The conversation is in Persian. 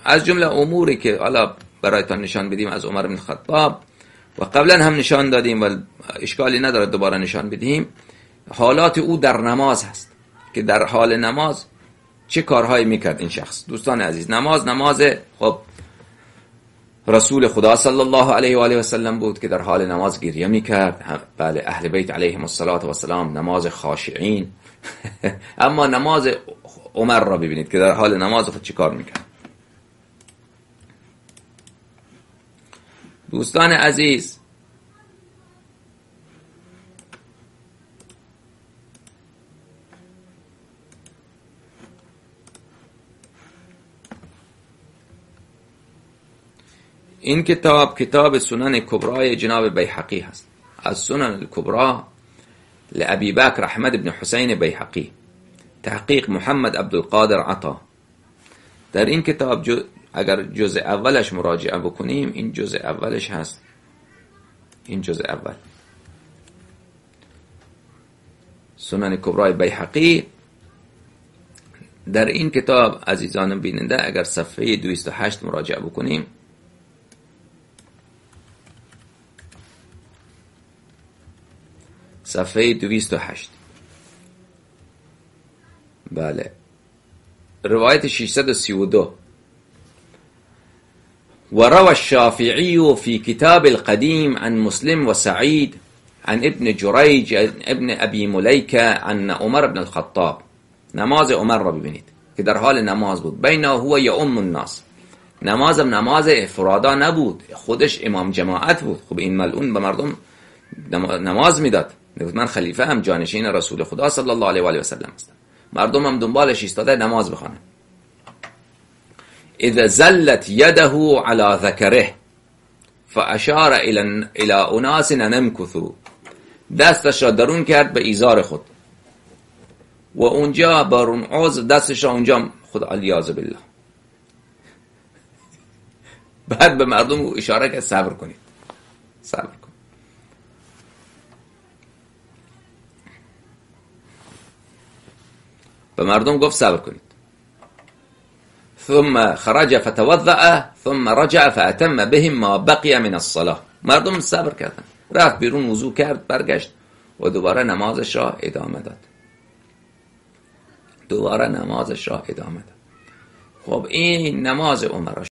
از جمله اموری که حالا برایتان نشان بدیم از عمر بن الخطاب و قبلا هم نشان دادیم و اشکالی نداره دوباره نشان بدیم، حالات او در نماز هست که در حال نماز چه کارهایی میکرد این شخص. دوستان عزیز، نماز خب رسول خدا صلی الله علیه و آله و سلم بود که در حال نماز گریه میکرد. بله، اهل بیت علیهم الصلاة و السلام نماز خاشعین. اما نماز عمر را ببینید که در حال نماز خود چی کار میکرد. دوستان عزیز، این کتاب سنن کبرای جناب بیهقی هست. از سنن الکبرى لابی بکر احمد بن حسین بیهقی، تحقیق محمد عبدالقادر عطا. در این کتاب اگر جزء اولش مراجعه بکنیم، این جزء اولش هست، این جزء اول سنن کبرای بیهقی. در این کتاب عزیزان بیننده اگر صفحه 208 مراجعه بکنیم، صفحه 208، بله، روایت 632: وروى الشافعي في كتاب القديم عن مسلم وسعيد عن ابن جريج ابن ابي مليكة عن عمر بن الخطاب. نماز عمر را ببینید که در حال نماز بود. بینه هو یؤم الناس، نمازم نماز افرادا نبود، خودش امام جماعت بود. خب این ملعون به مردم نماز میداد. من خلیفه هم جانشین رسول خدا صلی الله علیه و آله و سلم هستم، مردم هم دنبالش ایستاده نماز بخوانن. اذا زلت يده على ذكره فاشار الى اناس نمكثوا، دستش را درون کرد به ایزار خود و اونجا بارون عضو دستش را اونجا خود علیاذ بالله. بعد به مردم اشاره کرد صبر کنید، صبر کن. به مردم گفت صبر کنید. ثم خرج فتوضأ ثم رجع فأتم بهم ما بقي من الصلاة. مردم صبر کردن، رفت بیرون وضو کرد، برگشت و دوباره نمازش را ادامه داد. خب این نماز عمر